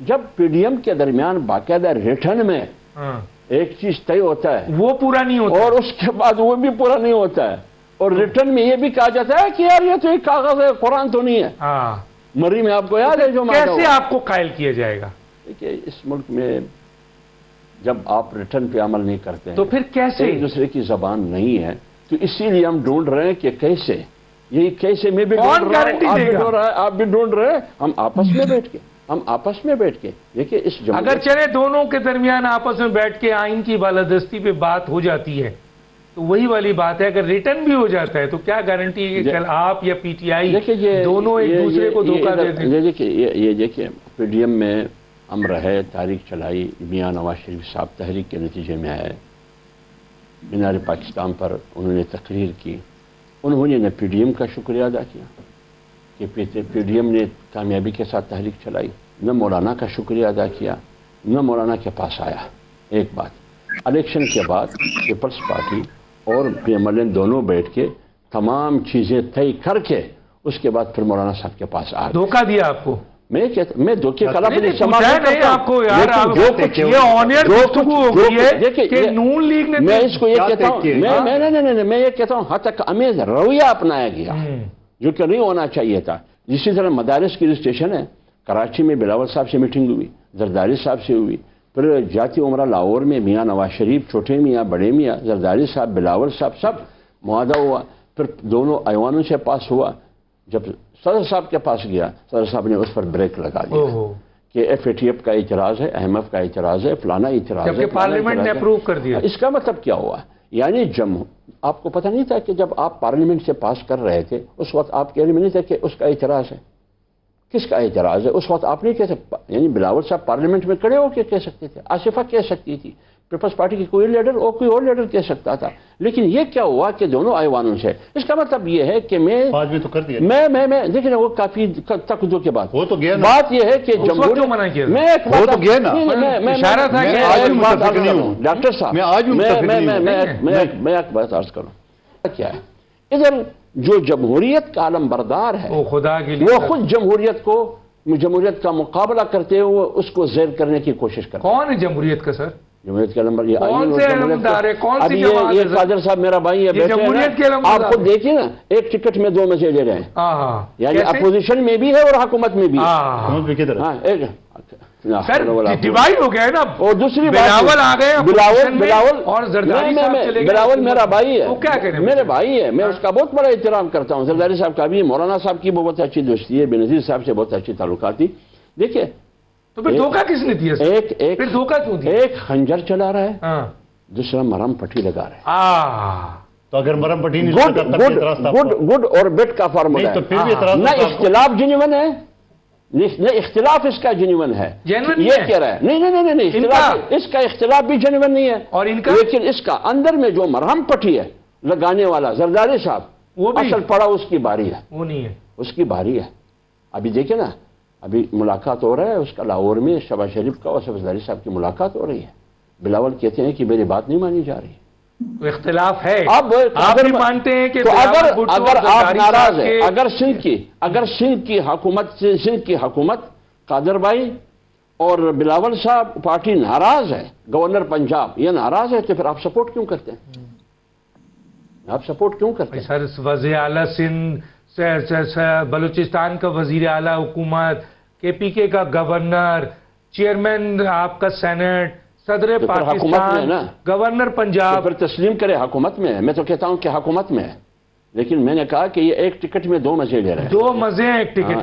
جب P D M کے درمیان باقاعدہ ریٹرن میں ایک چیز طے ہوتا ہے وہ پورا نہیں ہوتا اور اس کے بعد وہ بھی پورا نہیں ہوتا ہے، اور ریٹرن میں یہ بھی کہا جاتا ہے کہ یار یہ تو ایک کاغذ ہے، قرآن تو نہیں ہے۔ مری میں آپ کو یاد ہے جو کیسے آپ کو قائل کیا جائے گا؟ دیکھیے اس ملک میں جب آپ ریٹرن پہ عمل نہیں کرتے ہیں تو پھر کیسے؟ ایک دوسرے کی زبان نہیں ہے، تو اسی لیے ہم ڈھونڈ رہے ہیں کہ کیسے، یہی کیسے میں بھی ڈھونڈ رہا ہوں، آپ بھی ڈھونڈ رہا ہے، آپ بھی ڈھونڈ رہے ہیں، ہم آپس میں بیٹھ کے دیکھیے اس اگر چلے دونوں کے درمیان آپس میں بیٹھ کے آئین کی بالادستی پہ بات ہو جاتی ہے تو وہی والی بات ہے، اگر ریٹرن بھی ہو جاتا ہے تو کیا گارنٹی ہے کہ کل آپ یا پی ٹی آئی دونوں ایک دوسرے کو دھوکہ دے دیں؟ یہ دیکھیے پی ڈی ایم میں ہم رہے، تاریخ چلائی، میاں نواز شریف صاحب تحریک کے نتیجے میں آئے، مینار پاکستان پر انہوں نے تقریر کی، انہوں نے پی ڈی ایم کا شکریہ ادا کیا کہ پی ڈی ایم نے کامیابی کے ساتھ تحریک چلائی، نہ مولانا کا شکریہ ادا کیا، نہ مولانا کے پاس آیا۔ ایک بات، الیکشن کے بعد پیپلز پارٹی اور پی ایم ایل این دونوں بیٹھ کے تمام چیزیں طے کر کے اس کے بعد پھر مولانا صاحب کے پاس آ گئے۔ دھوکہ دیا آپ کو؟ میں دھوکے کا لفظ استعمال نہیں کرتا ہوں، آپ کو یار یہ آنر گفتگو ہو گئی ہے کہ نون لیگ نے، میں اس کو یہ کہتا ہوں، میں یہ کہتا ہوں حد تک امیز رویہ اپنایا گیا جو کہ نہیں ہونا چاہیے تھا۔ اسی طرح مدارس کی رجسٹریشن ہے، کراچی میں بلاول صاحب سے میٹنگ ہوئی، زرداری صاحب سے ہوئی، پھر جاتی عمرہ لاہور میں میاں نواز شریف، چھوٹے میاں، بڑے میاں، زرداری صاحب، بلاول صاحب، سب معاہدہ ہوا، پھر دونوں ایوانوں سے پاس ہوا۔ جب صدر صاحب کے پاس گیا، صدر صاحب نے اس پر بریک لگا دیا کہ ایف اے ٹی ایف کا اعتراض ہے، ایم ایف کا اعتراض ہے، فلانا اعتراض ہے، جبکہ پارلیمنٹ نے اپروو کر دیا۔ اس کا مطلب کیا ہوا؟ یعنی آپ کو پتہ نہیں تھا کہ جب آپ پارلیمنٹ سے پاس کر رہے تھے اس وقت آپ کہہ رہے نہیں تھے کہ اس کا اعتراض ہے؟ کس کا اعتراض ہے؟ اس وقت آپ نہیں کہہ سکتے، یعنی بلاول صاحب پارلیمنٹ میں کھڑے ہو کے کہہ سکتے تھے، آصفہ کہہ سکتی تھی، پیپلز پارٹی کی کوئی لیڈر اور کوئی اور لیڈر کہہ سکتا تھا، لیکن یہ کیا ہوا کہ دونوں ایوانوں سے؟ اس کا مطلب یہ ہے کہ میں دیکھیں نا، وہ کافی تقدو کے بعد وہ تو گیا نا، بات یہ ہے کہ جمہوریت منع کیا، میں ایک بات ڈاکٹر صاحب میں ایک بات عرض کروں، کیا ہے ادھر جو جمہوریت کا علم بردار ہے وہ خود جمہوریت کا مقابلہ کرتے ہوئے اس کو زیر کرنے کی کوشش کرتے ہیں۔ کون ہے جمہوریت کا سر؟ جمہوریت کے علمبردار ابھی یہ قادر صاحب میرا بھائی ہے، آپ خود دیکھیے نا، ایک ٹکٹ میں دو مزے لے رہے ہیں، یعنی اپوزیشن میں بھی ہے اور حکومت میں بھی ہے۔ ڈیوائڈ ہو گیا ہے نا، اور دوسری بلاول آ گئے اور زرداری صاحب چلے گئے۔ بلاول میرا بھائی ہے، وہ کیا کہہ رہے ہیں؟ میرے بھائی ہے، میں اس کا بہت بڑا احترام کرتا ہوں، زرداری صاحب کا بھی، مولانا صاحب کی بہت اچھی دوستی ہے، بے نظیر صاحب سے بہت اچھی تعلقات تھی۔ دیکھیے تو پھر دھوکہ کس نے دیا؟ پھر دھوکہ کیوں دیا؟ ایک خنجر چلا رہا ہے، دوسرا مرم پٹی لگا رہا ہے۔ تو اگر مرم پٹی گڈ اور بیڈ کا فارمولا ہے، نہ اختلاف جنون ہے، نہ اختلاف اس کا جنون ہے، یہ کہہ رہا ہے نہیں اختلاف، اس کا اختلاف بھی جنون نہیں ہے، اور لیکن اس کا اندر میں جو مرہم پٹی ہے لگانے والا زرداری صاحب، وہ اصل پڑا اس کی باری ہے، وہ نہیں ہے، اس کی باری ہے۔ ابھی دیکھیں نا، ابھی ملاقات ہو رہا ہے اس کا لاہور میں، شہباز شریف کا اور زرداری صاحب کی ملاقات ہو رہی ہے۔ بلاول کہتے ہیں کہ میری بات نہیں مانی جا رہی، اختلاف ہے، آپ بھی مانتے ہیں کہ اگر آپ ناراض ہیں، اگر سندھ کی حکومت قادر بھائی اور بلاول صاحب پارٹی ناراض ہے، گورنر پنجاب یہ ناراض ہے، تو پھر آپ سپورٹ کیوں کرتے ہیں؟ آپ سپورٹ کیوں کرتے ہیں؟ سر وزیر اعلیٰ سندھ، بلوچستان کا وزیر اعلیٰ حکومت، کے پی کے کا گورنر، چیئرمین آپ کا سینٹ، صدر پاکستان، گورنر پنجاب، پھر تسلیم کرے حکومت میں ہے۔ میں تو کہتا ہوں کہ حکومت میں ہے، لیکن میں نے کہا کہ یہ ایک ٹکٹ میں دو مزے لے رہے ہیں، دو مزے ہیں ایک ٹکٹ